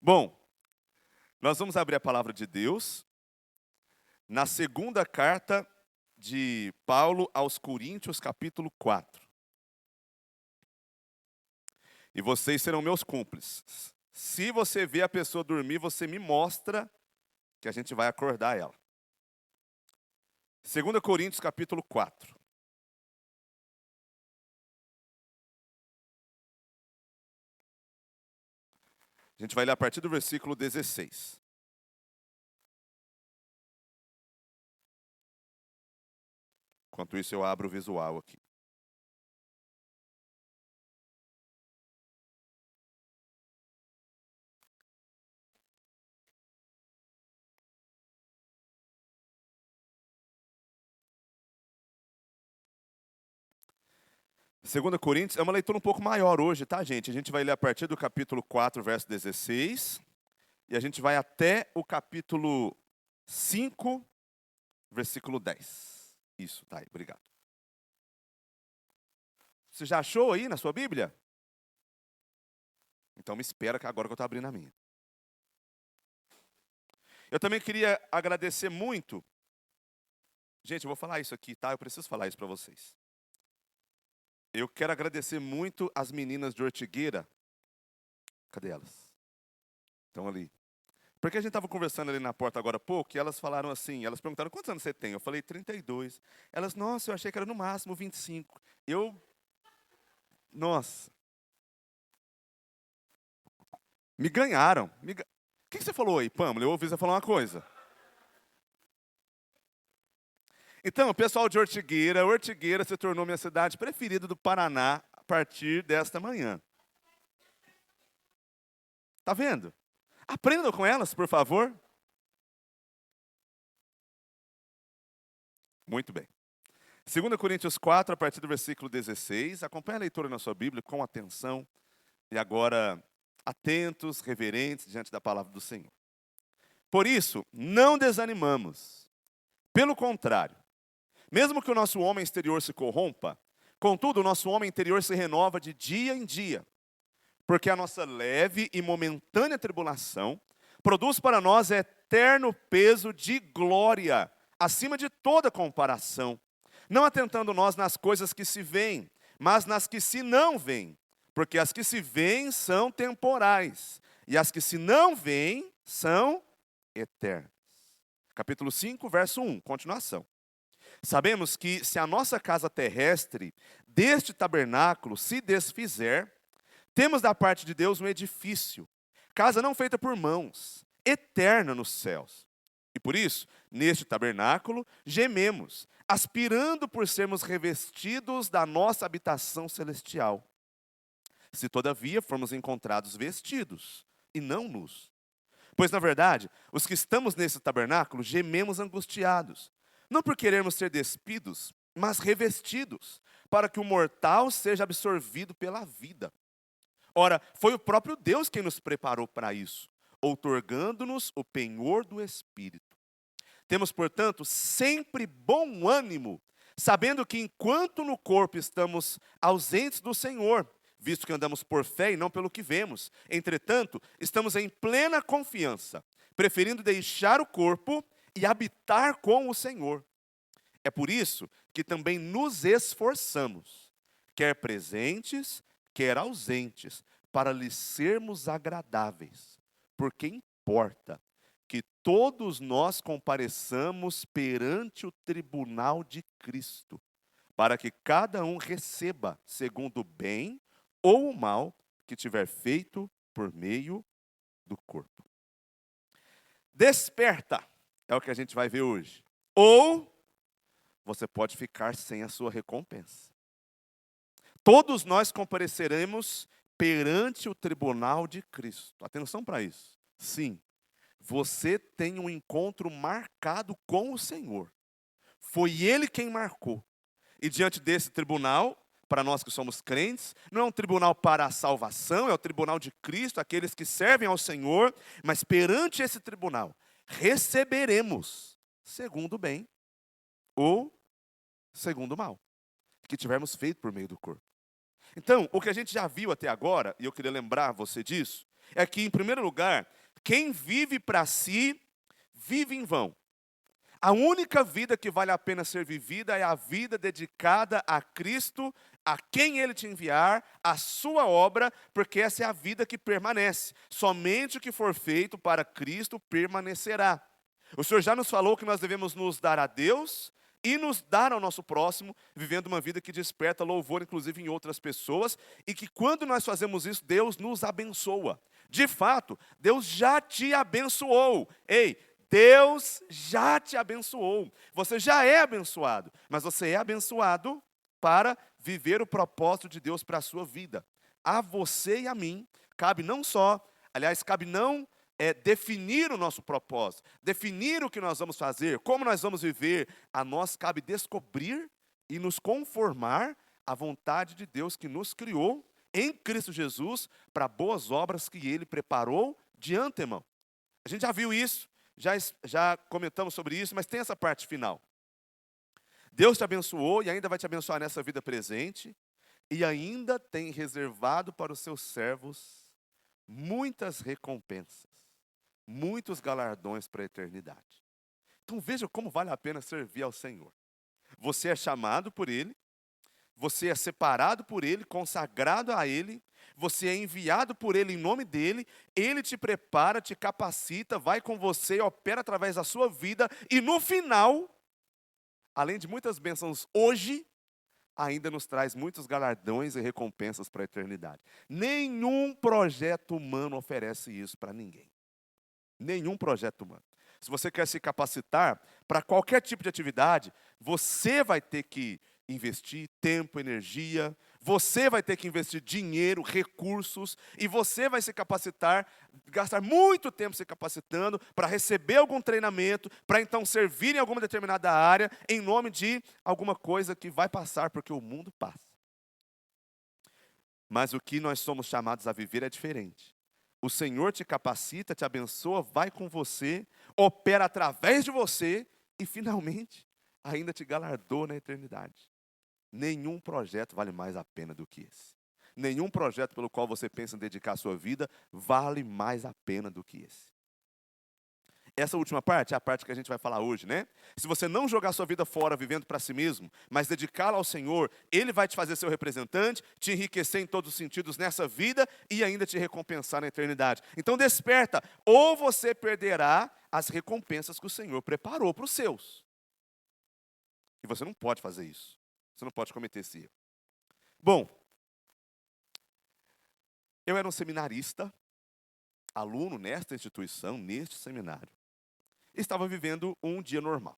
Bom, nós vamos abrir a palavra de Deus na segunda carta de Paulo aos Coríntios, capítulo 4. E vocês serão meus cúmplices. Se você vê a pessoa dormir, você me mostra que a gente vai acordar ela. 2 Coríntios, capítulo 4. A gente vai ler a partir do versículo 16. Enquanto isso, eu abro o visual aqui. Segunda Coríntios é uma leitura um pouco maior hoje, tá, gente? A gente vai ler a partir do capítulo 4, verso 16, e a gente vai até o capítulo 5, versículo 10. Isso, tá aí, obrigado. Você já achou aí na sua Bíblia? Então me espera que agora que eu estou abrindo a minha. Eu também queria agradecer muito. Gente, eu vou falar isso aqui, tá? Eu preciso falar isso para vocês. Eu quero agradecer muito as meninas de Ortigueira. Cadê elas? Estão ali. Porque a gente estava conversando ali na porta agora há pouco, e elas falaram assim, elas perguntaram, quantos anos você tem? Eu falei, 32. Elas, nossa, eu achei que era no máximo 25. Nossa. Me ganharam. O que você falou aí, Pâmela? Eu ouvi você falar uma coisa. Então, pessoal de Ortigueira se tornou minha cidade preferida do Paraná a partir desta manhã. Tá vendo? Aprendam com elas, por favor. Muito bem. 2 Coríntios 4, a partir do versículo 16. Acompanhe a leitura na sua Bíblia com atenção. E agora, atentos, reverentes, diante da palavra do Senhor. Por isso, não desanimamos. Pelo contrário, mesmo que o nosso homem exterior se corrompa, contudo, o nosso homem interior se renova de dia em dia. Porque a nossa leve e momentânea tribulação produz para nós eterno peso de glória, acima de toda comparação. Não atentando nós nas coisas que se veem, mas nas que se não veem. Porque as que se veem são temporais, e as que se não veem são eternas. Capítulo 5, verso 1, continuação. Sabemos que se a nossa casa terrestre deste tabernáculo se desfizer, temos da parte de Deus um edifício, casa não feita por mãos, eterna nos céus. E por isso, neste tabernáculo, gememos, aspirando por sermos revestidos da nossa habitação celestial. Se todavia formos encontrados vestidos, e não nus. Pois, na verdade, os que estamos nesse tabernáculo gememos angustiados, não por querermos ser despidos, mas revestidos, para que o mortal seja absorvido pela vida. Ora, foi o próprio Deus quem nos preparou para isso, outorgando-nos o penhor do Espírito. Temos, portanto, sempre bom ânimo, sabendo que enquanto no corpo estamos ausentes do Senhor, visto que andamos por fé e não pelo que vemos, entretanto, estamos em plena confiança, preferindo deixar o corpo e habitar com o Senhor. É por isso que também nos esforçamos, quer presentes, quer ausentes, para lhes sermos agradáveis, porque importa que todos nós compareçamos perante o tribunal de Cristo, para que cada um receba segundo o bem ou o mal que tiver feito por meio do corpo. Desperta, é o que a gente vai ver hoje. Ou você pode ficar sem a sua recompensa. Todos nós compareceremos perante o tribunal de Cristo. Atenção para isso. Sim, você tem um encontro marcado com o Senhor. Foi Ele quem marcou. E diante desse tribunal, para nós que somos crentes, não é um tribunal para a salvação, é o tribunal de Cristo, aqueles que servem ao Senhor, mas perante esse tribunal, receberemos segundo o bem ou segundo o mal, que tivermos feito por meio do corpo. Então, o que a gente já viu até agora, e eu queria lembrar você disso, é que, em primeiro lugar, quem vive para si, vive em vão. A única vida que vale a pena ser vivida é a vida dedicada a Cristo, a quem Ele te enviar, a sua obra, porque essa é a vida que permanece. Somente o que for feito para Cristo permanecerá. O Senhor já nos falou que nós devemos nos dar a Deus e nos dar ao nosso próximo, vivendo uma vida que desperta louvor, inclusive em outras pessoas, e que quando nós fazemos isso, Deus nos abençoa. De fato, Deus já te abençoou. Ei, Deus já te abençoou. Você já é abençoado, mas você é abençoado para viver o propósito de Deus para a sua vida. A você e a mim, cabe não só, aliás, cabe não definir o nosso propósito, definir o que nós vamos fazer, como nós vamos viver. A nós cabe descobrir e nos conformar à vontade de Deus que nos criou em Cristo Jesus para boas obras que Ele preparou de antemão. A gente já viu isso. Já comentamos sobre isso, mas tem essa parte final. Deus te abençoou e ainda vai te abençoar nessa vida presente, e ainda tem reservado para os seus servos muitas recompensas, muitos galardões para a eternidade. Então veja como vale a pena servir ao Senhor. Você é chamado por Ele, você é separado por Ele, consagrado a Ele, você é enviado por Ele em nome dEle, Ele te prepara, te capacita, vai com você, opera através da sua vida, e no final, além de muitas bênçãos hoje, ainda nos traz muitos galardões e recompensas para a eternidade. Nenhum projeto humano oferece isso para ninguém. Nenhum projeto humano. Se você quer se capacitar para qualquer tipo de atividade, você vai ter que investir tempo, energia, você vai ter que investir dinheiro, recursos, e você vai se capacitar, gastar muito tempo se capacitando para receber algum treinamento, para então servir em alguma determinada área, em nome de alguma coisa que vai passar, porque o mundo passa. Mas o que nós somos chamados a viver é diferente. O Senhor te capacita, te abençoa, vai com você, opera através de você e, finalmente, ainda te galardoa na eternidade. Nenhum projeto vale mais a pena do que esse. Nenhum projeto pelo qual você pensa em dedicar a sua vida vale mais a pena do que esse. Essa última parte é a parte que a gente vai falar hoje, né? Se você não jogar sua vida fora vivendo para si mesmo, mas dedicá-la ao Senhor, Ele vai te fazer seu representante, te enriquecer em todos os sentidos nessa vida e ainda te recompensar na eternidade. Então desperta, ou você perderá as recompensas que o Senhor preparou para os seus. E você não pode fazer isso. Você não pode cometer esse erro. Bom, eu era um seminarista, aluno nesta instituição, neste seminário. Estava vivendo um dia normal.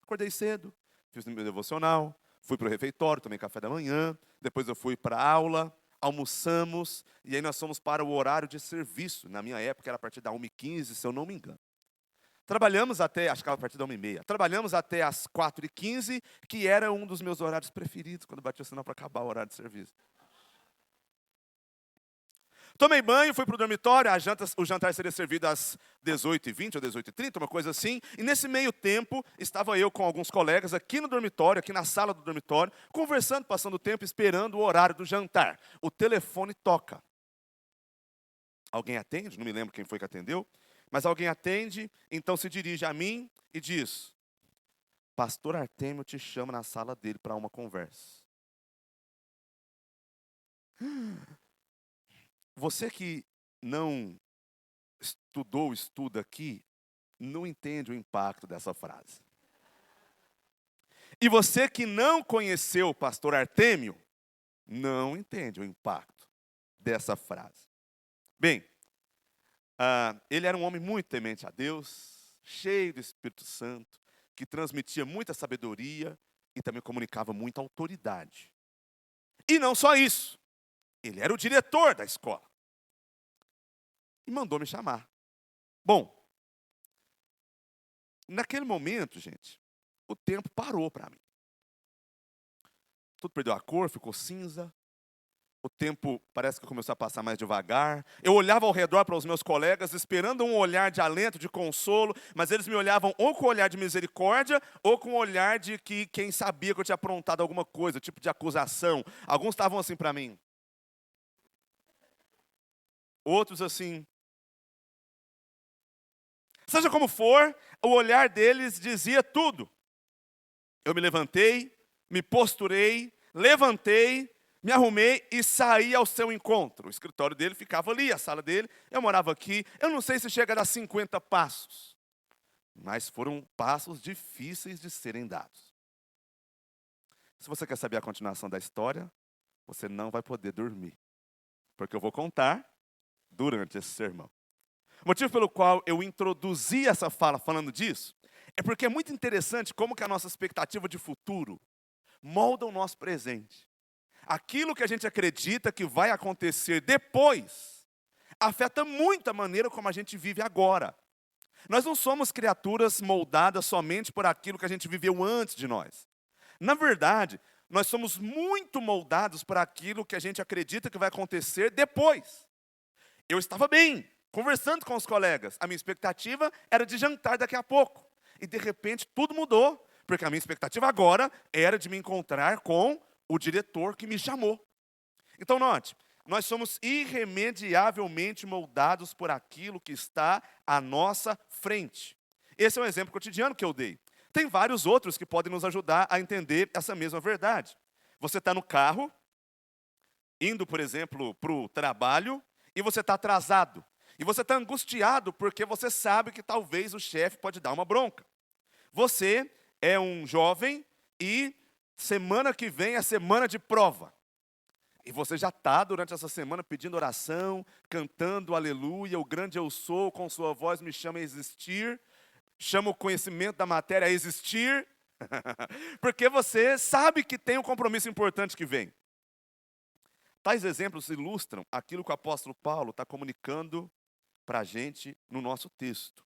Acordei cedo, fiz o meu devocional, fui para o refeitório, tomei café da manhã, depois eu fui para a aula, almoçamos, e aí nós fomos para o horário de serviço. Na minha época era a partir da 1h15, se eu não me engano. Trabalhamos até, acho que era a partir da 1h30, trabalhamos até as 4h15, que era um dos meus horários preferidos, quando batia o sinal para acabar o horário de serviço. Tomei banho, fui para o dormitório, o jantar seria servido às 18h20 ou 18h30, uma coisa assim. E nesse meio tempo, estava eu com alguns colegas aqui no dormitório, aqui na sala do dormitório, conversando, passando o tempo, esperando o horário do jantar. O telefone toca. Alguém atende? Não me lembro quem foi que atendeu. Mas alguém atende, então se dirige a mim e diz: Pastor Artêmio te chama na sala dele para uma conversa. Você que não estuda aqui, não entende o impacto dessa frase. E você que não conheceu o pastor Artêmio, não entende o impacto dessa frase. Bem, ele era um homem muito temente a Deus, cheio do Espírito Santo, que transmitia muita sabedoria e também comunicava muita autoridade. E não só isso, ele era o diretor da escola. E mandou me chamar. Bom, naquele momento, gente, o tempo parou para mim. Tudo perdeu a cor, ficou cinza. O tempo parece que começou a passar mais devagar. Eu olhava ao redor para os meus colegas, esperando um olhar de alento, de consolo, mas eles me olhavam ou com um olhar de misericórdia, ou com um olhar de que quem sabia que eu tinha aprontado alguma coisa, tipo de acusação. Alguns estavam assim para mim. Outros assim, Seja como for, o olhar deles dizia tudo. Eu me levantei, me posturei, levantei, me arrumei e saí ao seu encontro. O escritório dele ficava ali, a sala dele, eu morava aqui. Eu não sei se chega a dar 50 passos, mas foram passos difíceis de serem dados. Se você quer saber a continuação da história, você não vai poder dormir, porque eu vou contar durante esse sermão. O motivo pelo qual eu introduzi essa fala falando disso, é porque é muito interessante como que a nossa expectativa de futuro molda o nosso presente. Aquilo que a gente acredita que vai acontecer depois, afeta muito a maneira como a gente vive agora. Nós não somos criaturas moldadas somente por aquilo que a gente viveu antes de nós. Na verdade, nós somos muito moldados por aquilo que a gente acredita que vai acontecer depois. Eu estava bem, conversando com os colegas. A minha expectativa era de jantar daqui a pouco. E de repente tudo mudou, porque a minha expectativa agora era de me encontrar com o diretor que me chamou. Então note, nós somos irremediavelmente moldados por aquilo que está à nossa frente. Esse é um exemplo cotidiano que eu dei. Tem vários outros que podem nos ajudar a entender essa mesma verdade. Você está no carro, indo, por exemplo, para o trabalho, e você está atrasado. E você está angustiado porque você sabe que talvez o chefe pode dar uma bronca. Você é um jovem e semana que vem é semana de prova. E você já está durante essa semana pedindo oração, cantando aleluia, o grande eu sou, com sua voz me chama a existir, chama o conhecimento da matéria a existir, porque você sabe que tem um compromisso importante que vem. Tais exemplos ilustram aquilo que o apóstolo Paulo está comunicando para a gente no nosso texto.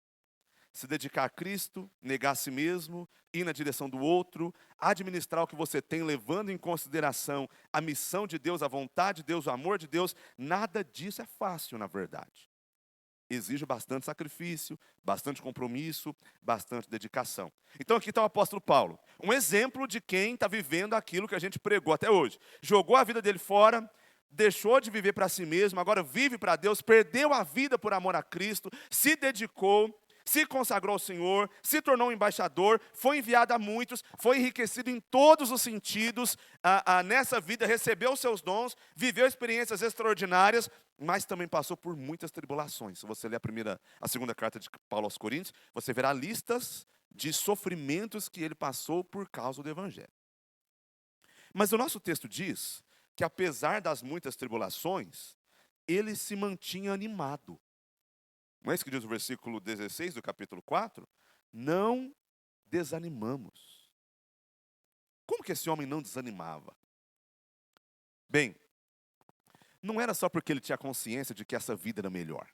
Se dedicar a Cristo, negar a si mesmo, ir na direção do outro, administrar o que você tem, levando em consideração a missão de Deus, a vontade de Deus, o amor de Deus, nada disso é fácil, na verdade. Exige bastante sacrifício, bastante compromisso, bastante dedicação. Então aqui está o apóstolo Paulo, um exemplo de quem está vivendo aquilo que a gente pregou até hoje. Jogou a vida dele fora, deixou de viver para si mesmo, agora vive para Deus, perdeu a vida por amor a Cristo, se dedicou, se consagrou ao Senhor, se tornou um embaixador, foi enviado a muitos, foi enriquecido em todos os sentidos nessa vida, recebeu os seus dons, viveu experiências extraordinárias, mas também passou por muitas tribulações. Se você ler a segunda carta de Paulo aos Coríntios, você verá listas de sofrimentos que ele passou por causa do Evangelho. Mas o nosso texto diz que apesar das muitas tribulações, ele se mantinha animado. Não é isso que diz o versículo 16 do capítulo 4? Não desanimamos. Como que esse homem não desanimava? Bem, não era só porque ele tinha consciência de que essa vida era melhor.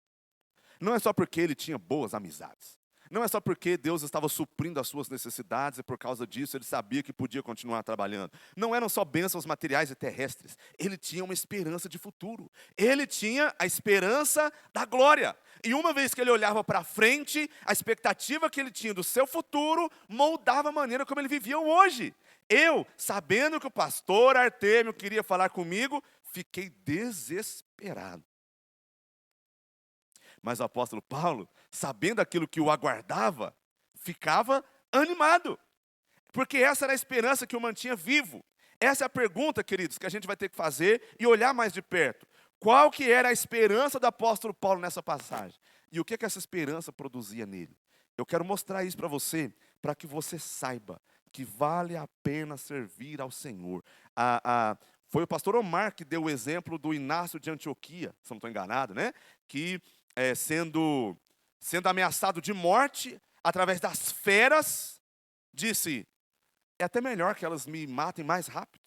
Não é só porque ele tinha boas amizades. Não é só porque Deus estava suprindo as suas necessidades e por causa disso ele sabia que podia continuar trabalhando. Não eram só bênçãos materiais e terrestres. Ele tinha uma esperança de futuro. Ele tinha a esperança da glória. E uma vez que ele olhava para frente, a expectativa que ele tinha do seu futuro moldava a maneira como ele vivia hoje. Eu, sabendo que o pastor Artêmio queria falar comigo, fiquei desesperado. Mas o apóstolo Paulo, sabendo aquilo que o aguardava, ficava animado. Porque essa era a esperança que o mantinha vivo. Essa é a pergunta, queridos, que a gente vai ter que fazer e olhar mais de perto. Qual que era a esperança do apóstolo Paulo nessa passagem? E o que essa esperança produzia nele? Eu quero mostrar isso para que você saiba que vale a pena servir ao Senhor. Foi o pastor Omar que deu o exemplo do Inácio de Antioquia, se não estou enganado, né? Que sendo ameaçado de morte através das feras, disse, é até melhor que elas me matem mais rápido,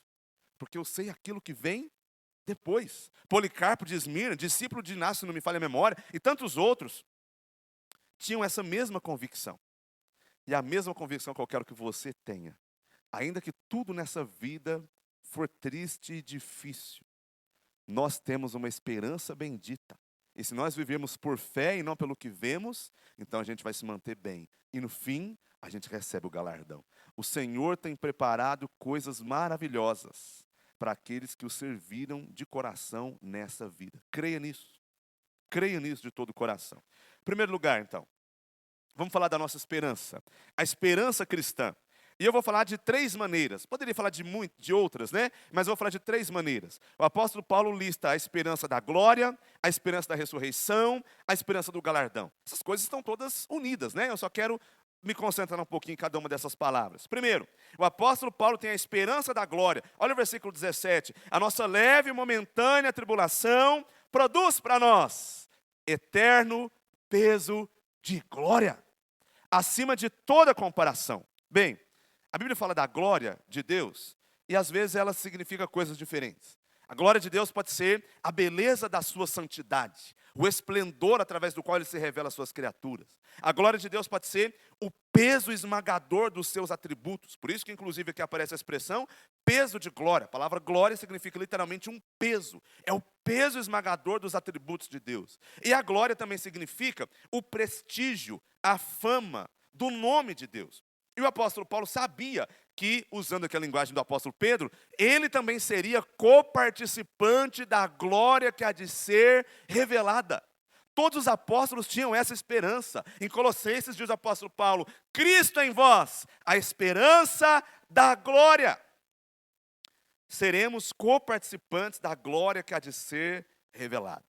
porque eu sei aquilo que vem depois. Policarpo de Esmirna, discípulo de Inácio, se não me falha a memória, e tantos outros, tinham essa mesma convicção. E a mesma convicção que eu quero que você tenha. Ainda que tudo nessa vida for triste e difícil, nós temos uma esperança bendita. E se nós vivemos por fé e não pelo que vemos, então a gente vai se manter bem. E no fim, a gente recebe o galardão. O Senhor tem preparado coisas maravilhosas para aqueles que o serviram de coração nessa vida. Creia nisso. Creia nisso de todo o coração. Em primeiro lugar, então, vamos falar da nossa esperança. A esperança cristã. E eu vou falar de 3 maneiras. Poderia falar de outras, né? Mas eu vou falar de 3 maneiras. O apóstolo Paulo lista a esperança da glória, a esperança da ressurreição, a esperança do galardão. Essas coisas estão todas unidas, né? Eu só quero me concentrar um pouquinho em cada uma dessas palavras. Primeiro, o apóstolo Paulo tem a esperança da glória. Olha o versículo 17. A nossa leve e momentânea tribulação produz para nós eterno peso de glória, acima de toda comparação. Bem, a Bíblia fala da glória de Deus e às vezes ela significa coisas diferentes. A glória de Deus pode ser a beleza da sua santidade, o esplendor através do qual Ele se revela às suas criaturas. A glória de Deus pode ser o peso esmagador dos seus atributos. Por isso que inclusive aqui aparece a expressão peso de glória. A palavra glória significa literalmente um peso. É o peso esmagador dos atributos de Deus. E a glória também significa o prestígio, a fama do nome de Deus. E o apóstolo Paulo sabia que, usando aqui a linguagem do apóstolo Pedro, ele também seria coparticipante da glória que há de ser revelada. Todos os apóstolos tinham essa esperança. Em Colossenses diz o apóstolo Paulo: Cristo em vós, a esperança da glória. Seremos coparticipantes da glória que há de ser revelada.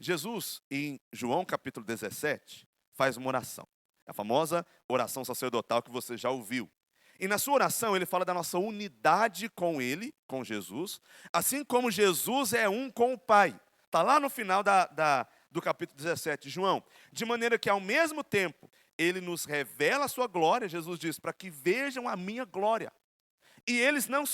Jesus, em João capítulo 17, faz uma oração. A famosa oração sacerdotal que você já ouviu. E na sua oração ele fala da nossa unidade com Ele, com Jesus, assim como Jesus é um com o Pai. Está lá no final do capítulo 17 de João. De maneira que ao mesmo tempo Ele nos revela a sua glória, Jesus diz, para que vejam a minha glória. E Ele não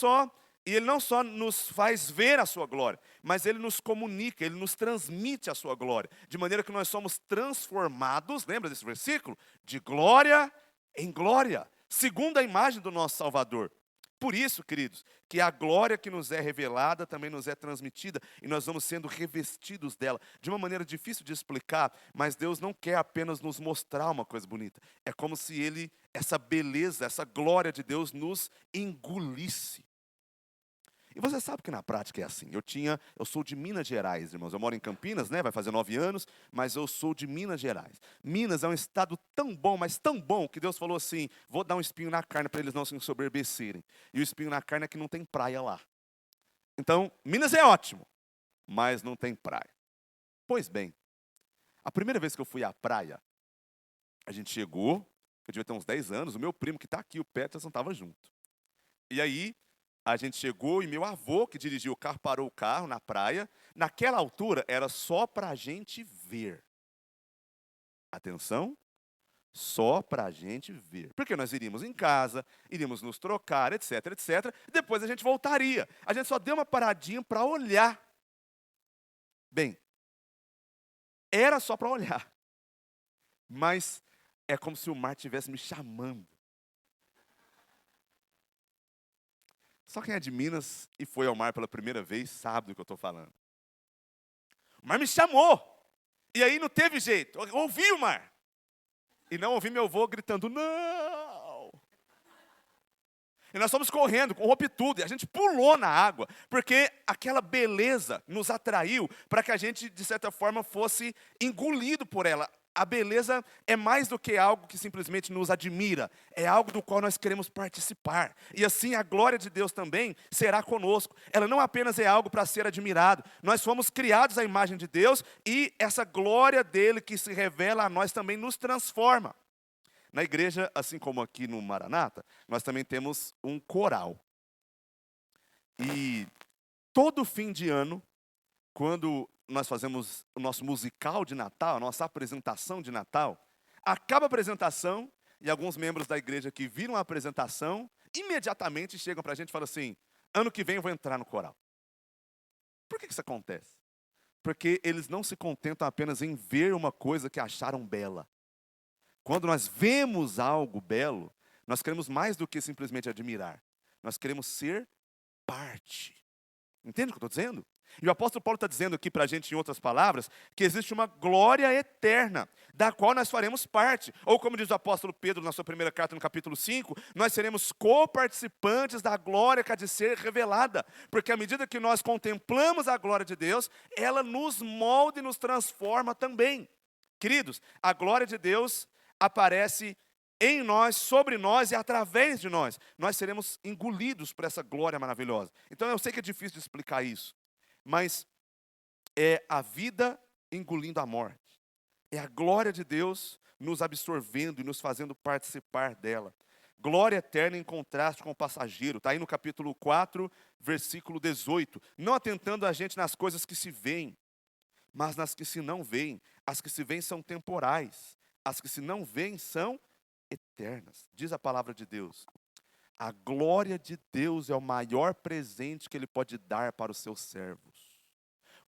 só nos faz ver a sua glória, mas Ele nos comunica, Ele nos transmite a sua glória. De maneira que nós somos transformados, lembra desse versículo? De glória em glória, segundo a imagem do nosso Salvador. Por isso, queridos, que a glória que nos é revelada também nos é transmitida e nós vamos sendo revestidos dela. De uma maneira difícil de explicar, mas Deus não quer apenas nos mostrar uma coisa bonita. É como se essa beleza, essa glória de Deus nos engolisse. E você sabe que na prática é assim. Eu sou de Minas Gerais, irmãos. Eu moro em Campinas, né? Vai fazer 9 anos, mas eu sou de Minas Gerais. Minas é um estado tão bom, mas tão bom, que Deus falou assim: vou dar um espinho na carne para eles não se ensoberbecerem. E o espinho na carne é que não tem praia lá. Então, Minas é ótimo, mas não tem praia. Pois bem, a primeira vez que eu fui à praia, a gente chegou, eu devia ter uns 10 anos, o meu primo que está aqui, o Peterson, estava junto. E aí, a gente chegou e meu avô, que dirigiu o carro, parou o carro na praia. Naquela altura, era só para a gente ver. Atenção, só para a gente ver. Porque nós iríamos em casa, iríamos nos trocar, etc, etc. Depois a gente voltaria. A gente só deu uma paradinha para olhar. Bem, era só para olhar. Mas é como se o mar estivesse me chamando. Só quem é de Minas e foi ao mar pela primeira vez sabe do que eu estou falando. O mar me chamou. E aí não teve jeito. Eu ouvi o mar. E não ouvi meu avô gritando, não. E nós fomos correndo, com roupa e tudo. E a gente pulou na água. Porque aquela beleza nos atraiu para que a gente, de certa forma, fosse engolido por ela. A beleza é mais do que algo que simplesmente nos admira. É algo do qual nós queremos participar. E assim a glória de Deus também será conosco. Ela não apenas é algo para ser admirado. Nós fomos criados à imagem de Deus e essa glória dele que se revela a nós também nos transforma. Na igreja, assim como aqui no Maranata, nós também temos um coral. E todo fim de ano, quando nós fazemos o nosso musical de Natal, a nossa apresentação de Natal, acaba a apresentação e alguns membros da igreja que viram a apresentação, imediatamente chegam para a gente e falam assim, ano que vem eu vou entrar no coral. Por que isso acontece? Porque eles não se contentam apenas em ver uma coisa que acharam bela. Quando nós vemos algo belo, nós queremos mais do que simplesmente admirar. Nós queremos ser parte. Entende o que eu estou dizendo? E o apóstolo Paulo está dizendo aqui para a gente, em outras palavras, que existe uma glória eterna, da qual nós faremos parte. Ou como diz o apóstolo Pedro na sua primeira carta, no capítulo 5, nós seremos coparticipantes da glória que há de ser revelada. Porque à medida que nós contemplamos a glória de Deus, ela nos molda e nos transforma também. Queridos, a glória de Deus, aparece em nós, sobre nós e através de nós. Nós seremos engolidos por essa glória maravilhosa. Então eu sei que é difícil de explicar isso, mas é a vida engolindo a morte. É a glória de Deus nos absorvendo e nos fazendo participar dela. Glória eterna em contraste com o passageiro. Está aí no capítulo 4, versículo 18. Não atentando a gente nas coisas que se veem, mas nas que se não veem. As que se veem são temporais. As que se não veem são eternas. Diz a palavra de Deus. A glória de Deus é o maior presente que Ele pode dar para os seus servos.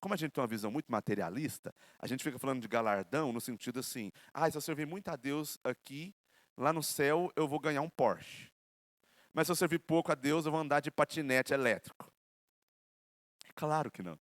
Como a gente tem uma visão muito materialista, a gente fica falando de galardão no sentido assim, se eu servir muito a Deus aqui, lá no céu eu vou ganhar um Porsche. Mas se eu servir pouco a Deus, eu vou andar de patinete elétrico. É claro que não.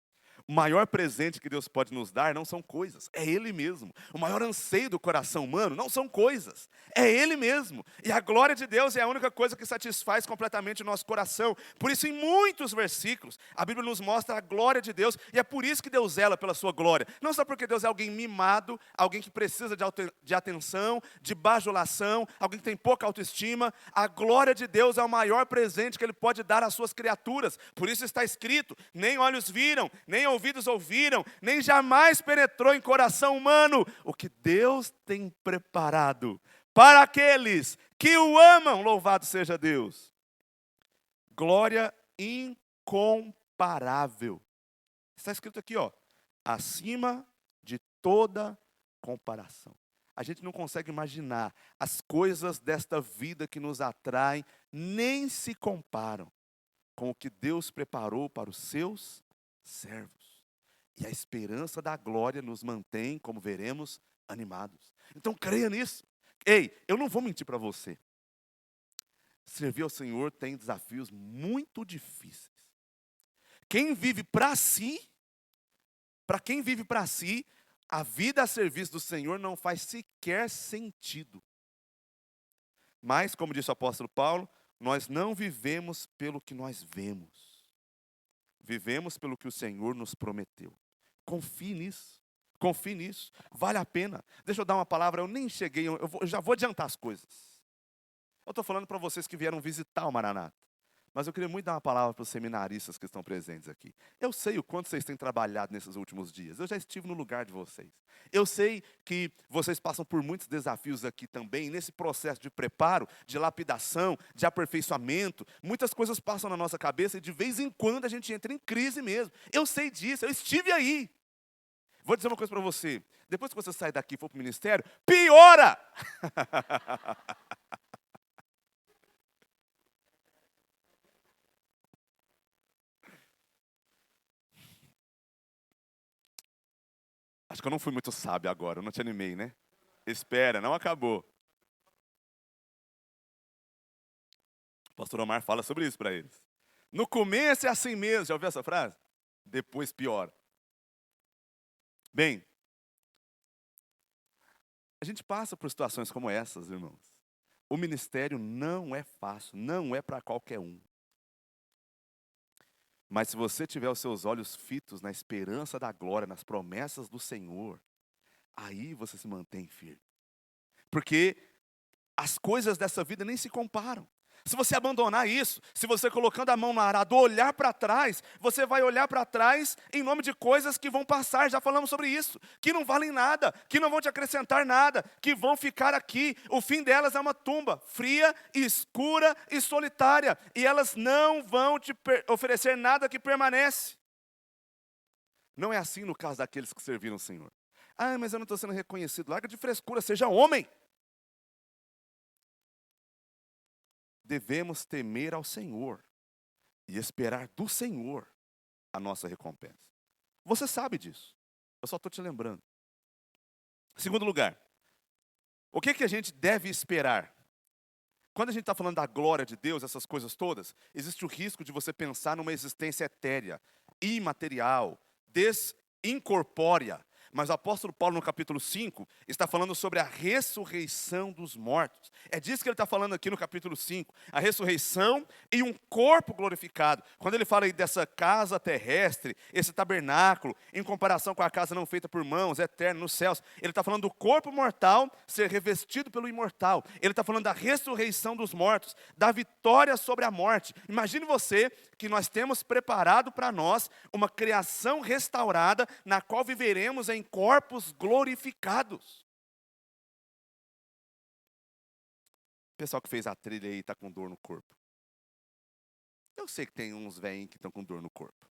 O maior presente que Deus pode nos dar não são coisas, é Ele mesmo. O maior anseio do coração humano não são coisas, é Ele mesmo. E a glória de Deus é a única coisa que satisfaz completamente o nosso coração. Por isso, em muitos versículos, a Bíblia nos mostra a glória de Deus, e é por isso que Deus zela pela sua glória. Não só porque Deus é alguém mimado, alguém que precisa de atenção, de bajulação, alguém que tem pouca autoestima. A glória de Deus é o maior presente que Ele pode dar às suas criaturas. Por isso está escrito, nem olhos viram, nem ouvidos ouviram, nem jamais penetrou em coração humano o que Deus tem preparado para aqueles que o amam. Louvado seja Deus. Glória incomparável. Está escrito aqui, acima de toda comparação. A gente não consegue imaginar as coisas desta vida que nos atraem, nem se comparam com o que Deus preparou para os seus servos. E a esperança da glória nos mantém, como veremos, animados. Então creia nisso. Ei, eu não vou mentir para você. Servir ao Senhor tem desafios muito difíceis. Quem vive para si, a vida a serviço do Senhor não faz sequer sentido. Mas, como disse o apóstolo Paulo, nós não vivemos pelo que nós vemos. Vivemos pelo que o Senhor nos prometeu. Confie nisso. Vale a pena. Deixa eu dar uma palavra, eu nem cheguei, eu já vou adiantar as coisas. Eu estou falando para vocês que vieram visitar o Maranata. Mas eu queria muito dar uma palavra para os seminaristas que estão presentes aqui. Eu sei o quanto vocês têm trabalhado nesses últimos dias. Eu já estive no lugar de vocês. Eu sei que vocês passam por muitos desafios aqui também, nesse processo de preparo, de lapidação, de aperfeiçoamento. Muitas coisas passam na nossa cabeça e de vez em quando a gente entra em crise mesmo. Eu sei disso, eu estive aí. Vou dizer uma coisa para você. Depois que você sair daqui e for para o ministério, piora! Acho que eu não fui muito sábio agora, eu não te animei, né? Espera, não acabou. O pastor Omar fala sobre isso para eles. No começo é assim mesmo, já ouviu essa frase? Depois piora. Bem, a gente passa por situações como essas, irmãos. O ministério não é fácil, não é para qualquer um. Mas se você tiver os seus olhos fitos na esperança da glória, nas promessas do Senhor, aí você se mantém firme. Porque as coisas dessa vida nem se comparam. Se você abandonar isso, se você colocando a mão no arado, olhar para trás, você vai olhar para trás em nome de coisas que vão passar, já falamos sobre isso, que não valem nada, que não vão te acrescentar nada, que vão ficar aqui. O fim delas é uma tumba, fria, escura e solitária, e elas não vão te oferecer nada que permanece. Não é assim no caso daqueles que serviram o Senhor. Mas eu não estou sendo reconhecido. Larga de frescura, seja homem. Devemos temer ao Senhor e esperar do Senhor a nossa recompensa. Você sabe disso. Eu só estou te lembrando. Segundo lugar, o que a gente deve esperar? Quando a gente está falando da glória de Deus, essas coisas todas, existe o risco de você pensar numa existência etérea, imaterial, desincorpórea. mas o apóstolo Paulo, no capítulo 5, está falando sobre a ressurreição dos mortos. É disso que ele está falando aqui no capítulo 5, a ressurreição e um corpo glorificado. Quando ele fala aí dessa casa terrestre, esse tabernáculo, em comparação com a casa não feita por mãos, eterna nos céus, ele está falando do corpo mortal ser revestido pelo imortal. Ele está falando da ressurreição dos mortos, da vitória sobre a morte. Imagine você que nós temos preparado para nós uma criação restaurada, na qual viveremos em corpos glorificados. O pessoal que fez a trilha aí está com dor no corpo. Eu sei que tem uns velhinhos que estão com dor no corpo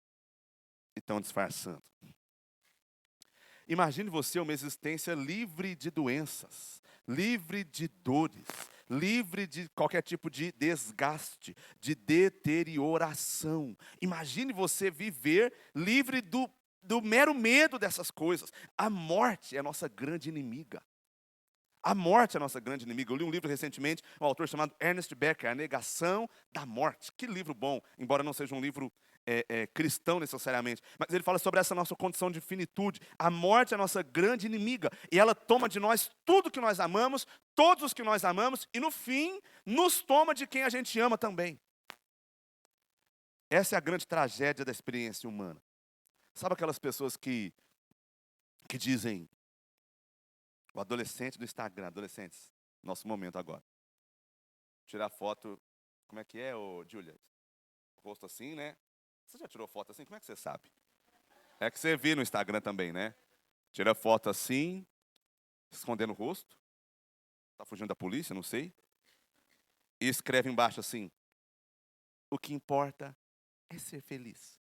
e estão disfarçando. Imagine você uma existência livre de doenças, livre de dores, livre de qualquer tipo de desgaste, de deterioração. Imagine você viver livre do mero medo dessas coisas. A morte é a nossa grande inimiga. A morte é a nossa grande inimiga. Eu li um livro recentemente, um autor chamado Ernest Becker, A Negação da Morte. Que livro bom, embora não seja um livro cristão necessariamente. Mas ele fala sobre essa nossa condição de finitude. A morte é a nossa grande inimiga. E ela toma de nós tudo que nós amamos, todos os que nós amamos, e no fim, nos toma de quem a gente ama também. Essa é a grande tragédia da experiência humana. Sabe aquelas pessoas que dizem, o adolescente do Instagram, adolescentes, nosso momento agora. Tirar foto, como é que é, Júlia? Rosto assim, né? Você já tirou foto assim? Como é que você sabe? É que você vê no Instagram também, né? Tira foto assim, escondendo o rosto. Tá fugindo da polícia, não sei. E escreve embaixo assim, o que importa é ser feliz.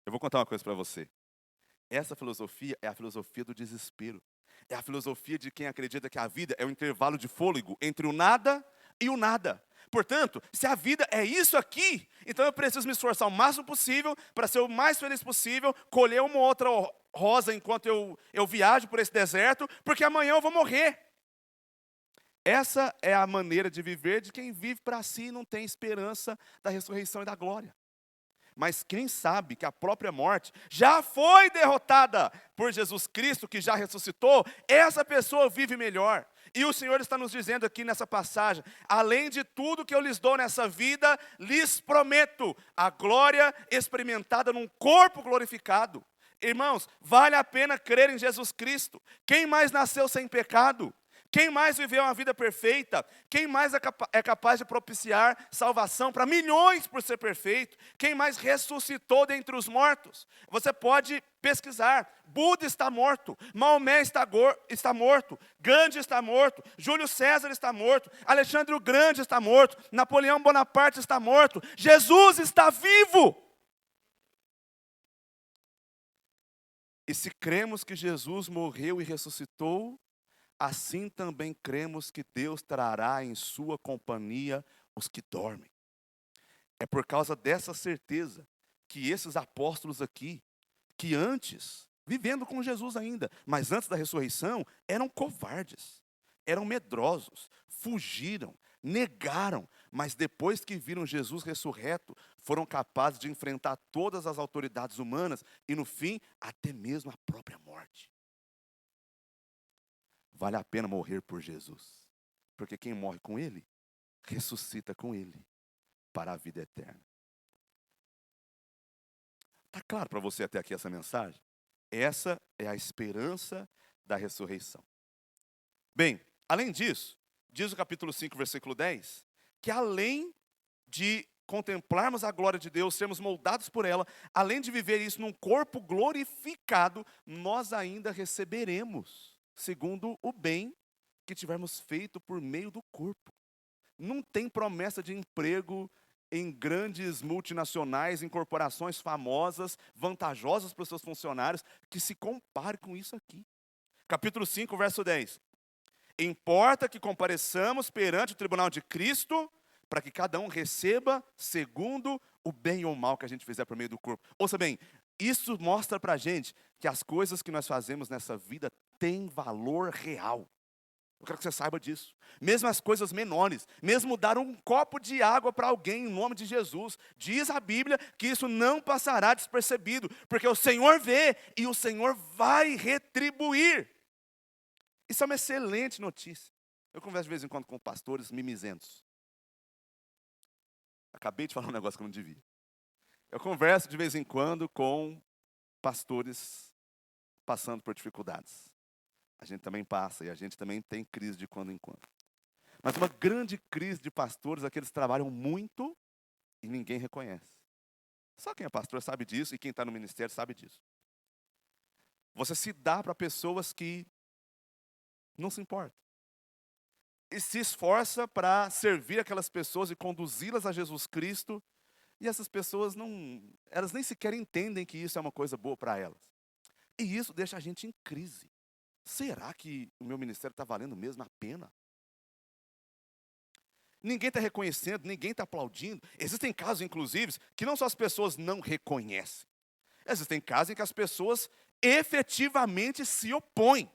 Eu vou contar uma coisa para você. Essa filosofia é a filosofia do desespero. É a filosofia de quem acredita que a vida é um intervalo de fôlego entre o nada e o nada. Portanto, se a vida é isso aqui, então eu preciso me esforçar o máximo possível para ser o mais feliz possível, colher uma outra rosa enquanto eu viajo por esse deserto, porque amanhã eu vou morrer. Essa é a maneira de viver de quem vive para si e não tem esperança da ressurreição e da glória. Mas quem sabe que a própria morte já foi derrotada por Jesus Cristo, que já ressuscitou, essa pessoa vive melhor. E o Senhor está nos dizendo aqui nessa passagem, além de tudo que eu lhes dou nessa vida, lhes prometo a glória experimentada num corpo glorificado. Irmãos, vale a pena crer em Jesus Cristo. Quem mais nasceu sem pecado? Quem mais viveu uma vida perfeita? Quem mais é capaz de propiciar salvação para milhões por ser perfeito? Quem mais ressuscitou dentre os mortos? Você pode pesquisar. Buda está morto, Maomé está morto, Gandhi está morto, Júlio César está morto, Alexandre o Grande está morto, Napoleão Bonaparte está morto, Jesus está vivo! E se cremos que Jesus morreu e ressuscitou, assim também cremos que Deus trará em sua companhia os que dormem. É por causa dessa certeza que esses apóstolos aqui, que antes, vivendo com Jesus ainda, mas antes da ressurreição, eram covardes, eram medrosos, fugiram, negaram, mas depois que viram Jesus ressurreto, foram capazes de enfrentar todas as autoridades humanas e no fim, até mesmo a própria morte. Vale a pena morrer por Jesus, porque quem morre com Ele, ressuscita com Ele para a vida eterna. Está claro para você até aqui essa mensagem? Essa é a esperança da ressurreição. Bem, além disso, diz o capítulo 5, versículo 10, que além de contemplarmos a glória de Deus, sermos moldados por ela, além de viver isso num corpo glorificado, nós ainda receberemos, segundo o bem que tivermos feito por meio do corpo. Não tem promessa de emprego em grandes multinacionais, em corporações famosas, vantajosas para os seus funcionários, que se compare com isso aqui. Capítulo 5, verso 10. Importa que compareçamos perante o tribunal de Cristo, para que cada um receba segundo o bem ou o mal que a gente fizer por meio do corpo. Ouça bem, isso mostra para a gente que as coisas que nós fazemos nessa vida têm valor real. Eu quero que você saiba disso. Mesmo as coisas menores, mesmo dar um copo de água para alguém em nome de Jesus, diz a Bíblia que isso não passará despercebido, porque o Senhor vê e o Senhor vai retribuir. Isso é uma excelente notícia. Eu converso de vez em quando com pastores mimizentos. Acabei de falar um negócio que eu não devia. Eu converso de vez em quando com pastores passando por dificuldades. A gente também passa e a gente também tem crise de quando em quando. Mas uma grande crise de pastores é que eles trabalham muito e ninguém reconhece. Só quem é pastor sabe disso e quem está no ministério sabe disso. Você se dá para pessoas que não se importam. E se esforça para servir aquelas pessoas e conduzi-las a Jesus Cristo. E essas pessoas elas nem sequer entendem que isso é uma coisa boa para elas. E isso deixa a gente em crise. Será que o meu ministério está valendo mesmo a pena? Ninguém está reconhecendo, ninguém está aplaudindo. Existem casos, inclusive, que não só as pessoas não reconhecem. Existem casos em que as pessoas efetivamente se opõem.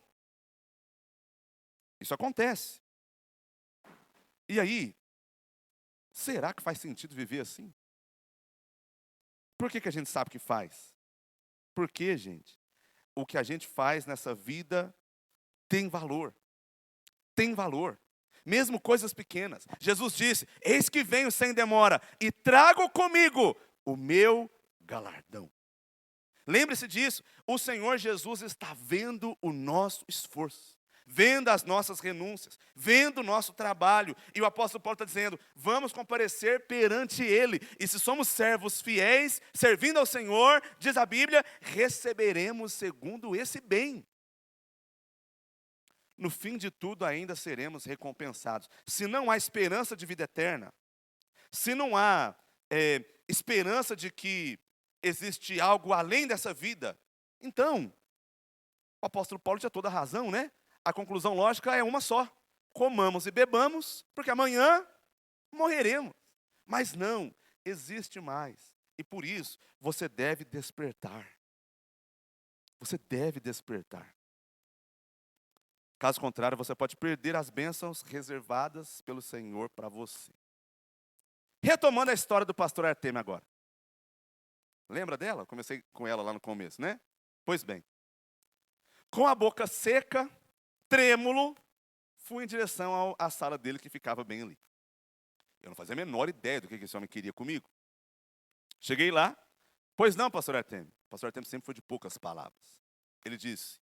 Isso acontece. E aí, será que faz sentido viver assim? Por que a gente sabe que faz? Porque, gente, o que a gente faz nessa vida tem valor. Tem valor. Mesmo coisas pequenas. Jesus disse: eis que venho sem demora e trago comigo o meu galardão. Lembre-se disso, o Senhor Jesus está vendo o nosso esforço, vendo as nossas renúncias, vendo o nosso trabalho. E o apóstolo Paulo está dizendo: vamos comparecer perante Ele. E se somos servos fiéis, servindo ao Senhor, diz a Bíblia, receberemos segundo esse bem. No fim de tudo ainda seremos recompensados. Se não há esperança de vida eterna, se não há esperança de que existe algo além dessa vida, então, o apóstolo Paulo tinha toda a razão, né? A conclusão lógica é uma só: comamos e bebamos, porque amanhã morreremos. Mas não, existe mais. E por isso, você deve despertar. Você deve despertar. Caso contrário, você pode perder as bênçãos reservadas pelo Senhor para você. Retomando a história do pastor Artemio agora. Lembra dela? Comecei com ela lá no começo, né? Pois bem. Com a boca seca, trêmulo, fui em direção à sala dele que ficava bem ali. Eu não fazia a menor ideia do que esse homem queria comigo. Cheguei lá. Pois não, pastor Artemio. O pastor Artemio sempre foi de poucas palavras. Ele disse: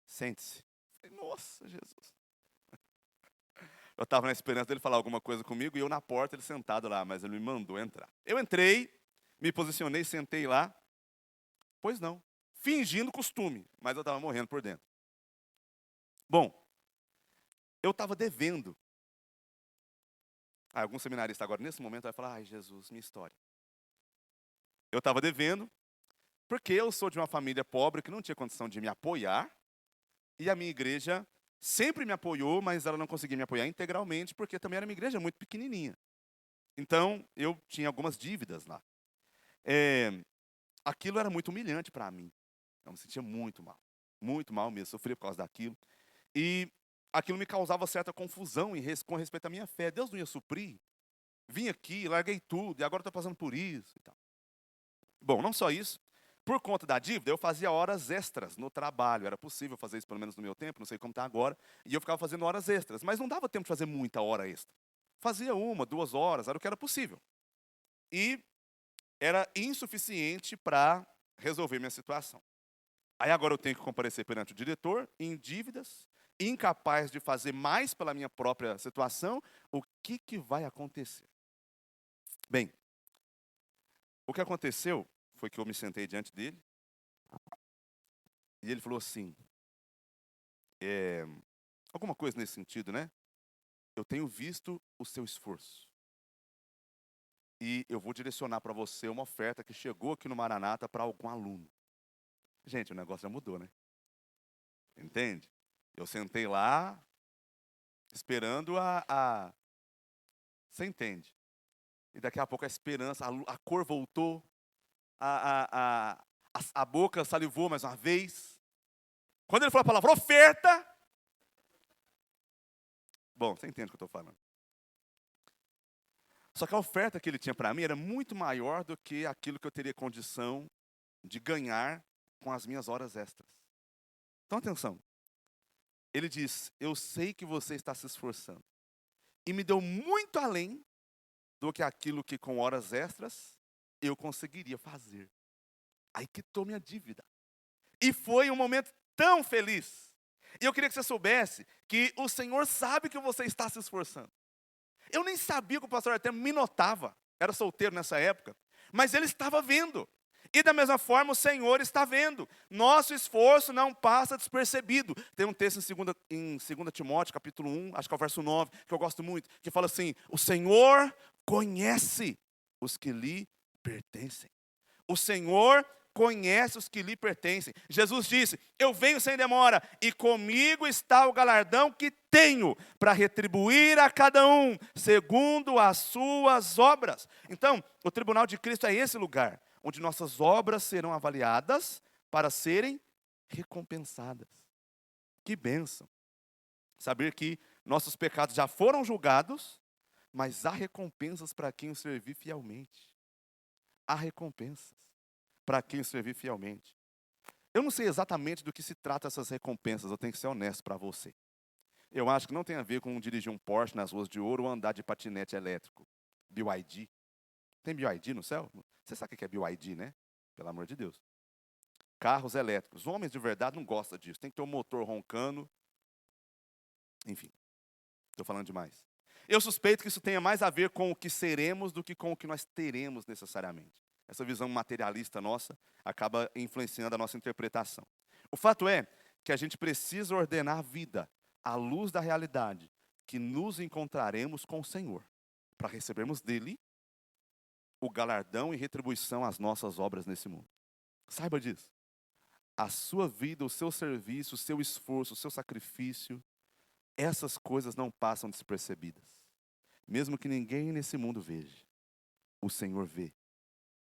sente-se. Nossa, Jesus. Eu estava na esperança dele falar alguma coisa comigo e eu na porta, ele sentado lá, mas ele me mandou entrar. Eu entrei, me posicionei, sentei lá. Pois não, fingindo costume, mas eu estava morrendo por dentro. Bom, eu estava devendo. Algum seminarista agora, nesse momento, vai falar: ai, Jesus, minha história. Eu estava devendo, porque eu sou de uma família pobre que não tinha condição de me apoiar. E a minha igreja sempre me apoiou, mas ela não conseguia me apoiar integralmente, porque também era uma igreja muito pequenininha. Então, eu tinha algumas dívidas lá. Aquilo era muito humilhante para mim. Eu me sentia muito mal mesmo, sofria por causa daquilo. E aquilo me causava certa confusão com respeito à minha fé. Deus não ia suprir. Vim aqui, larguei tudo, e agora estou passando por isso e tal. Bom, não só isso. Por conta da dívida, eu fazia horas extras no trabalho. Era possível fazer isso, pelo menos no meu tempo, não sei como está agora. E eu ficava fazendo horas extras. Mas não dava tempo de fazer muita hora extra. Fazia 1, 2 horas, era o que era possível. E era insuficiente para resolver minha situação. Aí agora eu tenho que comparecer perante o diretor, em dívidas, incapaz de fazer mais pela minha própria situação. O que vai acontecer? Bem, o que aconteceu foi que eu me sentei diante dele e ele falou assim, alguma coisa nesse sentido, né? Eu tenho visto o seu esforço e eu vou direcionar para você uma oferta que chegou aqui no Maranata para algum aluno. Gente, o negócio já mudou, né? Entende? Eu sentei lá esperando Você entende? E daqui a pouco a esperança, a cor voltou, a boca salivou mais uma vez. Quando ele falou a palavra oferta, Bom, você entende o que eu estou falando. Só que a oferta que ele tinha para mim era muito maior do que aquilo que eu teria condição de ganhar com as minhas horas extras. Então, atenção. Ele diz, eu sei que você está se esforçando. E me deu muito além do que aquilo que com horas extras eu conseguiria fazer. Aí quitou minha dívida. E foi um momento tão feliz. E eu queria que você soubesse que o Senhor sabe que você está se esforçando. Eu nem sabia que o pastor Artemio me notava. Era solteiro nessa época. Mas ele estava vendo. E da mesma forma o Senhor está vendo. Nosso esforço não passa despercebido. Tem um texto em 2 Timóteo, capítulo 1, acho que é o verso 9, que eu gosto muito, que fala assim, o Senhor conhece os que lhe pertencem. O Senhor conhece os que lhe pertencem. Jesus disse, eu venho sem demora, e comigo está o galardão que tenho, para retribuir a cada um, segundo as suas obras. Então, o tribunal de Cristo é esse lugar, onde nossas obras serão avaliadas, para serem recompensadas. Que bênção! Saber que nossos pecados já foram julgados, mas há recompensas para quem o servir fielmente. Há recompensas para quem o servir fielmente. Eu não sei exatamente do que se trata essas recompensas, eu tenho que ser honesto para você. Eu acho que não tem a ver com dirigir um Porsche nas ruas de ouro ou andar de patinete elétrico. BYD. Tem BYD no céu? Você sabe o que é BYD, né? Pelo amor de Deus. Carros elétricos. Homens de verdade não gostam disso. Tem que ter um motor roncando. Enfim, estou falando demais. Eu suspeito que isso tenha mais a ver com o que seremos do que com o que nós teremos necessariamente. Essa visão materialista nossa acaba influenciando a nossa interpretação. O fato é que a gente precisa ordenar a vida à luz da realidade que nos encontraremos com o Senhor, para recebermos dele o galardão e retribuição às nossas obras nesse mundo. Saiba disso. A sua vida, o seu serviço, o seu esforço, o seu sacrifício, essas coisas não passam despercebidas. Mesmo que ninguém nesse mundo veja, o Senhor vê.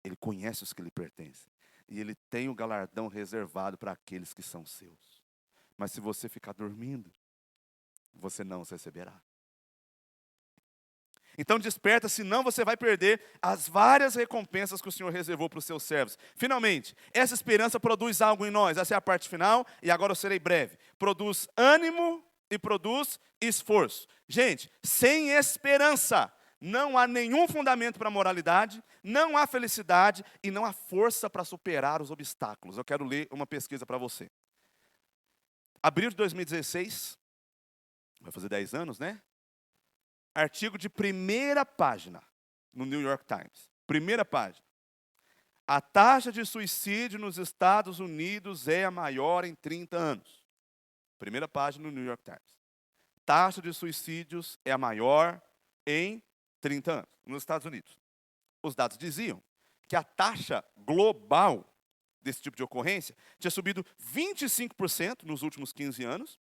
Ele conhece os que lhe pertencem. E Ele tem o galardão reservado para aqueles que são seus. Mas se você ficar dormindo, você não os receberá. Então desperta, senão você vai perder as várias recompensas que o Senhor reservou para os seus servos. Finalmente, essa esperança produz algo em nós. Essa é a parte final, e agora eu serei breve. Produz ânimo e produz esforço. Gente, sem esperança, não há nenhum fundamento para a moralidade, não há felicidade e não há força para superar os obstáculos. Eu quero ler uma pesquisa para você. Abril de 2016, vai fazer 10 anos, né? Artigo de primeira página no New York Times. Primeira página. A taxa de suicídio nos Estados Unidos é a maior em 30 anos. Primeira página no New York Times. Taxa de suicídios é a maior em 30 anos, nos Estados Unidos. Os dados diziam que a taxa global desse tipo de ocorrência tinha subido 25% nos últimos 15 anos,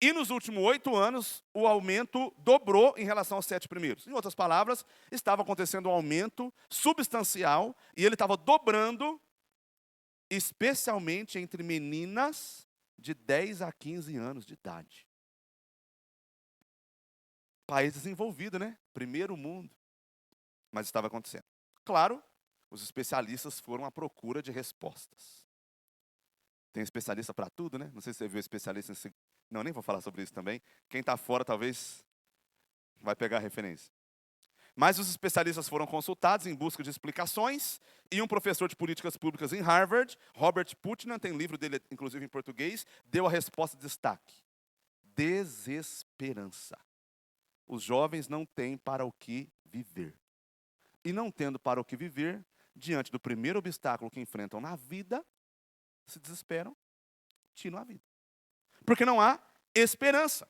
e nos últimos 8 anos o aumento dobrou em relação aos 7 primeiros. Em outras palavras, estava acontecendo um aumento substancial, e ele estava dobrando, especialmente entre meninas de 10 a 15 anos de idade. País desenvolvido, né? Primeiro mundo. Mas estava acontecendo. Claro, os especialistas foram à procura de respostas. Tem especialista para tudo, né? Não sei se você viu especialista em... Não, nem vou falar sobre isso também. Quem está fora talvez vai pegar a referência. Mas os especialistas foram consultados em busca de explicações, e um professor de políticas públicas em Harvard, Robert Putnam, tem livro dele inclusive em português, deu a resposta de destaque. Desesperança. Os jovens não têm para o que viver. E não tendo para o que viver, diante do primeiro obstáculo que enfrentam na vida, se desesperam, tiram a vida. Porque não há esperança.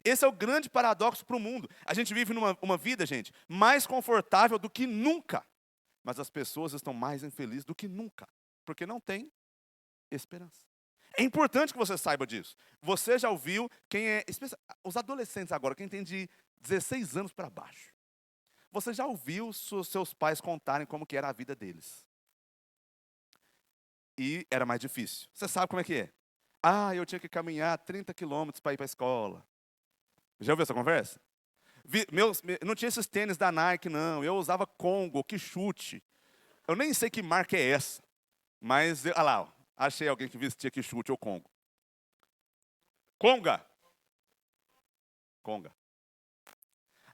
Esse é o grande paradoxo para o mundo. A gente vive numa vida, gente, mais confortável do que nunca. Mas as pessoas estão mais infelizes do que nunca. Porque não tem esperança. É importante que você saiba disso. Você já ouviu os adolescentes agora, quem tem de 16 anos para baixo. Você já ouviu seus pais contarem como que era a vida deles. E era mais difícil. Você sabe como é que é? Eu tinha que caminhar 30 quilômetros para ir para a escola. Já ouviu essa conversa? Não tinha esses tênis da Nike, não. Eu usava Congo, que chute. Eu nem sei que marca é essa. Mas, olha lá, ó, achei alguém que vestia que chute ou Congo. Conga. Conga.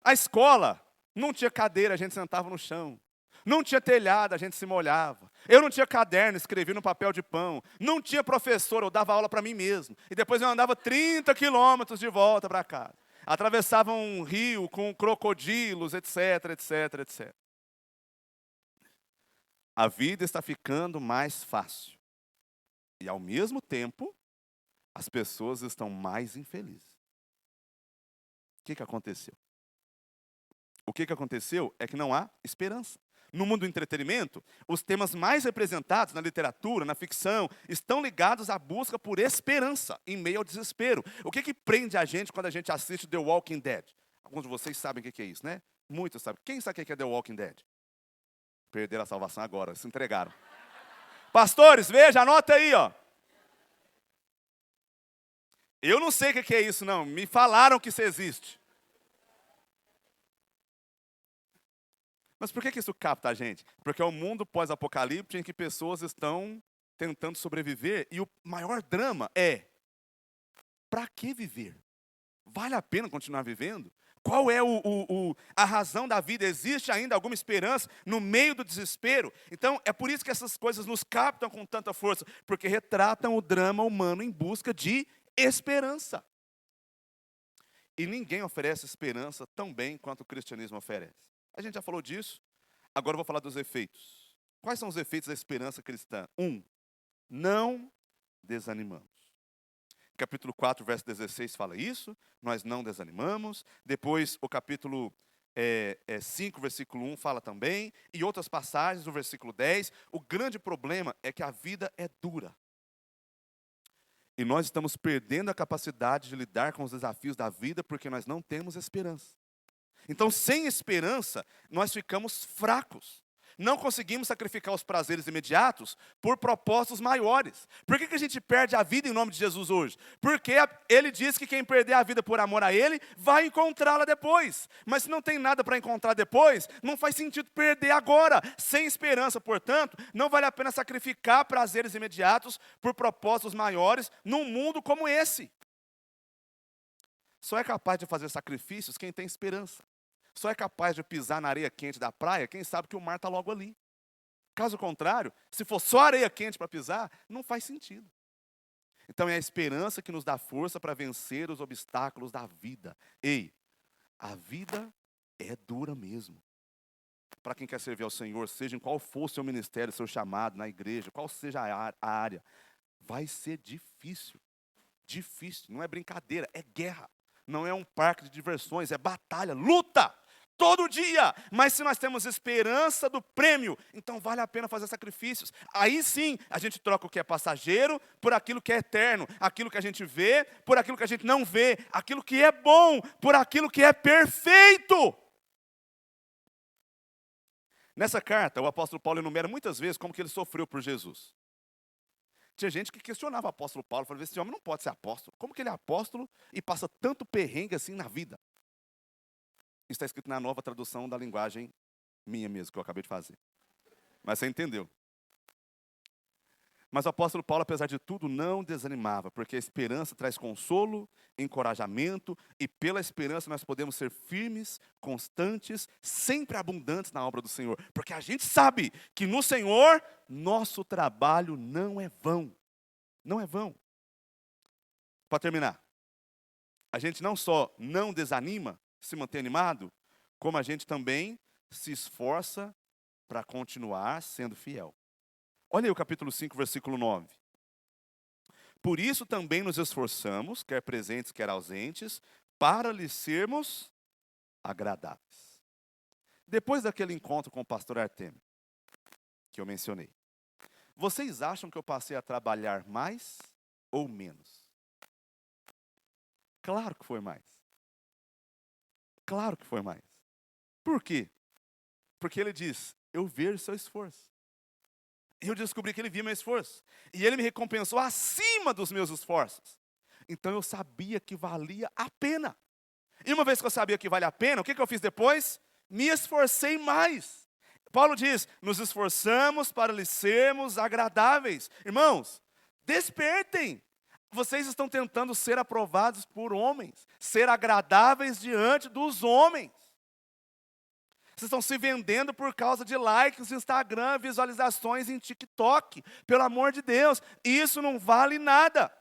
A escola não tinha cadeira, a gente sentava no chão. Não tinha telhado, a gente se molhava. Eu não tinha caderno, escrevia no papel de pão. Não tinha professor, eu dava aula para mim mesmo. E depois eu andava 30 quilômetros de volta para casa. Atravessava um rio com crocodilos, etc, etc, etc. A vida está ficando mais fácil. E ao mesmo tempo, as pessoas estão mais infelizes. O que aconteceu? O que aconteceu é que não há esperança. No mundo do entretenimento, os temas mais representados na literatura, na ficção, estão ligados à busca por esperança em meio ao desespero. O que prende a gente quando a gente assiste The Walking Dead? Alguns de vocês sabem o que é isso, né? Muitos sabem. Quem sabe o que é The Walking Dead? Perderam a salvação agora, se entregaram. Pastores, veja, anota aí, ó. Eu não sei o que é isso, não. Me falaram que isso existe. Mas por que isso capta a gente? Porque é um mundo pós-apocalíptico em que pessoas estão tentando sobreviver e o maior drama é: para que viver? Vale a pena continuar vivendo? Qual é a razão da vida? Existe ainda alguma esperança no meio do desespero? Então, é por isso que essas coisas nos captam com tanta força, porque retratam o drama humano em busca de esperança. E ninguém oferece esperança tão bem quanto o cristianismo oferece. A gente já falou disso, agora eu vou falar dos efeitos. Quais são os efeitos da esperança cristã? 1. Não desanimamos. Capítulo 4, verso 16 fala isso, nós não desanimamos. Depois o capítulo 5, versículo 1 fala também. E outras passagens, o versículo 10. O grande problema é que a vida é dura. E nós estamos perdendo a capacidade de lidar com os desafios da vida porque nós não temos esperança. Então, sem esperança, nós ficamos fracos. Não conseguimos sacrificar os prazeres imediatos por propósitos maiores. Por que a gente perde a vida em nome de Jesus hoje? Porque ele diz que quem perder a vida por amor a ele, vai encontrá-la depois. Mas se não tem nada para encontrar depois, não faz sentido perder agora. Sem esperança, portanto, não vale a pena sacrificar prazeres imediatos por propósitos maiores num mundo como esse. Só é capaz de fazer sacrifícios quem tem esperança. Só é capaz de pisar na areia quente da praia quem sabe que o mar está logo ali. Caso contrário, se for só areia quente para pisar, não faz sentido. Então é a esperança que nos dá força para vencer os obstáculos da vida. Ei, a vida é dura mesmo. Para quem quer servir ao Senhor, seja em qual for o seu ministério, seu chamado na igreja, qual seja a área, vai ser difícil. Difícil, não é brincadeira, é guerra. Não é um parque de diversões, é batalha, luta, todo dia. Mas se nós temos esperança do prêmio, então vale a pena fazer sacrifícios. Aí sim, a gente troca o que é passageiro por aquilo que é eterno. Aquilo que a gente vê por aquilo que a gente não vê. Aquilo que é bom por aquilo que é perfeito. Nessa carta, o apóstolo Paulo enumera muitas vezes como que ele sofreu por Jesus. Tinha gente que questionava o apóstolo Paulo, falava: esse homem não pode ser apóstolo. Como que ele é apóstolo e passa tanto perrengue assim na vida? Isso está escrito na nova tradução da linguagem minha mesmo, que eu acabei de fazer. Mas você entendeu. Mas o apóstolo Paulo, apesar de tudo, não desanimava, porque a esperança traz consolo, encorajamento, e pela esperança nós podemos ser firmes, constantes, sempre abundantes na obra do Senhor. Porque a gente sabe que no Senhor, nosso trabalho não é vão. Não é vão. Para terminar, a gente não só não desanima, se manter animado, como a gente também se esforça para continuar sendo fiel. Olha aí o capítulo 5, versículo 9. Por isso também nos esforçamos, quer presentes, quer ausentes, para lhes sermos agradáveis. Depois daquele encontro com o pastor Artemio, que eu mencionei, vocês acham que eu passei a trabalhar mais ou menos? Claro que foi mais. Claro que foi mais. Por quê? Porque ele diz: eu vejo seu esforço. Eu descobri que ele via meu esforço. E ele me recompensou acima dos meus esforços. Então eu sabia que valia a pena. E uma vez que eu sabia que vale a pena, o que eu fiz depois? Me esforcei mais. Paulo diz, nos esforçamos para lhes sermos agradáveis. Irmãos, despertem. Vocês estão tentando ser aprovados por homens, ser agradáveis diante dos homens. Vocês estão se vendendo por causa de likes no Instagram, visualizações em TikTok. Pelo amor de Deus, isso não vale nada.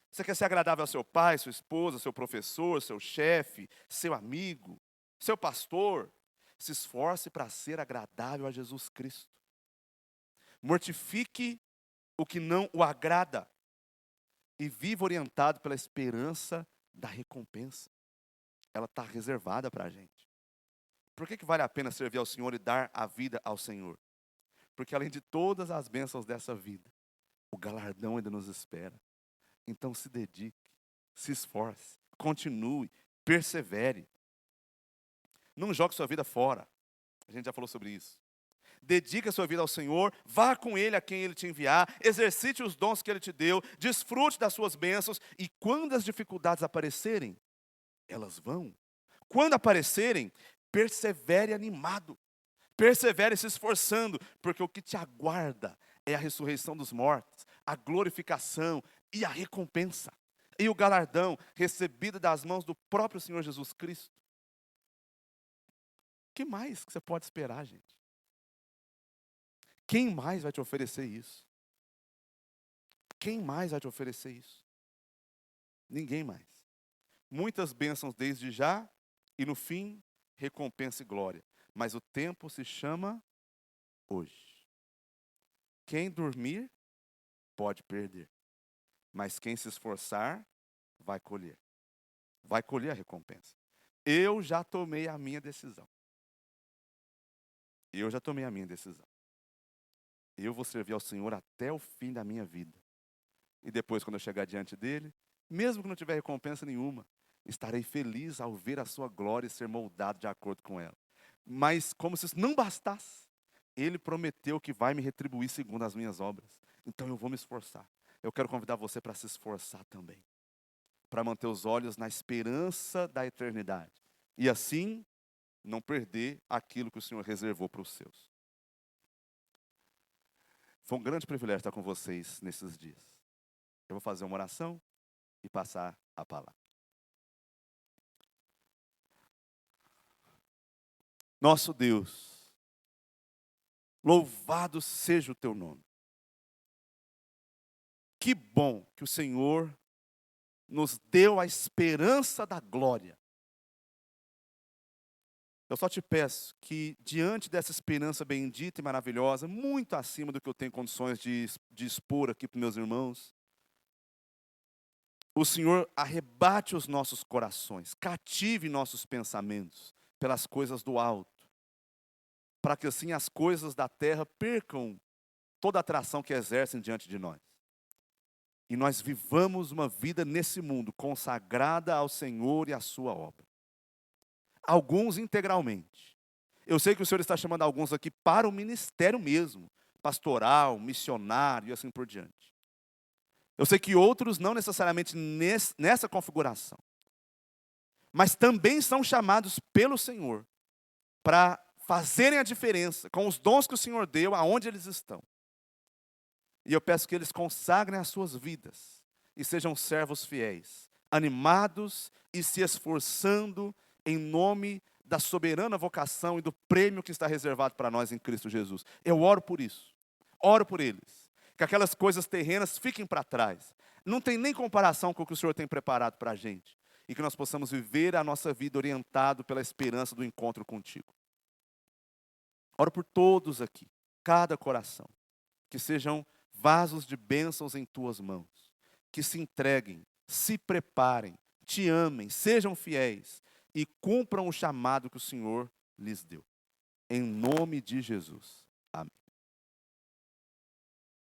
Você quer ser agradável ao seu pai, sua esposa, seu professor, seu chefe, seu amigo, seu pastor? Se esforce para ser agradável a Jesus Cristo. Mortifique o que não o agrada e viva orientado pela esperança da recompensa. Ela está reservada para a gente. Por que vale a pena servir ao Senhor e dar a vida ao Senhor? Porque além de todas as bênçãos dessa vida, o galardão ainda nos espera. Então se dedique, se esforce, continue, persevere. Não jogue sua vida fora. A gente já falou sobre isso. Dedique a sua vida ao Senhor, vá com Ele a quem Ele te enviar, exercite os dons que Ele te deu, desfrute das suas bênçãos, e quando as dificuldades aparecerem, elas vão. Quando aparecerem, persevere animado, persevere se esforçando, porque o que te aguarda é a ressurreição dos mortos, a glorificação e a recompensa, e o galardão recebido das mãos do próprio Senhor Jesus Cristo. O que mais que você pode esperar, gente? Quem mais vai te oferecer isso? Quem mais vai te oferecer isso? Ninguém mais. Muitas bênçãos desde já, e no fim, recompensa e glória. Mas o tempo se chama hoje. Quem dormir, pode perder. Mas quem se esforçar, vai colher. Vai colher a recompensa. Eu já tomei a minha decisão. Eu já tomei a minha decisão. Eu vou servir ao Senhor até o fim da minha vida. E depois, quando eu chegar diante dEle, mesmo que não tiver recompensa nenhuma, estarei feliz ao ver a sua glória e ser moldado de acordo com ela. Mas, como se isso não bastasse, Ele prometeu que vai me retribuir segundo as minhas obras. Então eu vou me esforçar. Eu quero convidar você para se esforçar também. Para manter os olhos na esperança da eternidade. E assim, não perder aquilo que o Senhor reservou para os seus. Foi um grande privilégio estar com vocês nesses dias. Eu vou fazer uma oração e passar a palavra. Nosso Deus, louvado seja o teu nome. Que bom que o Senhor nos deu a esperança da glória. Eu só te peço que, diante dessa esperança bendita e maravilhosa, muito acima do que eu tenho condições de expor aqui para meus irmãos, o Senhor arrebate os nossos corações, cative nossos pensamentos pelas coisas do alto, para que assim as coisas da terra percam toda a atração que exercem diante de nós. E nós vivamos uma vida nesse mundo consagrada ao Senhor e à sua obra. Alguns integralmente. Eu sei que o Senhor está chamando alguns aqui para o ministério mesmo, pastoral, missionário e assim por diante. Eu sei que outros não necessariamente nessa configuração. Mas também são chamados pelo Senhor para fazerem a diferença com os dons que o Senhor deu aonde eles estão. E eu peço que eles consagrem as suas vidas e sejam servos fiéis, animados e se esforçando em nome da soberana vocação e do prêmio que está reservado para nós em Cristo Jesus. Eu oro por isso. Oro por eles. Que aquelas coisas terrenas fiquem para trás. Não tem nem comparação com o que o Senhor tem preparado para a gente. E que nós possamos viver a nossa vida orientado pela esperança do encontro contigo. Oro por todos aqui, cada coração. Que sejam vasos de bênçãos em tuas mãos. Que se entreguem, se preparem, te amem, sejam fiéis. E cumpram o chamado que o Senhor lhes deu. Em nome de Jesus. Amém.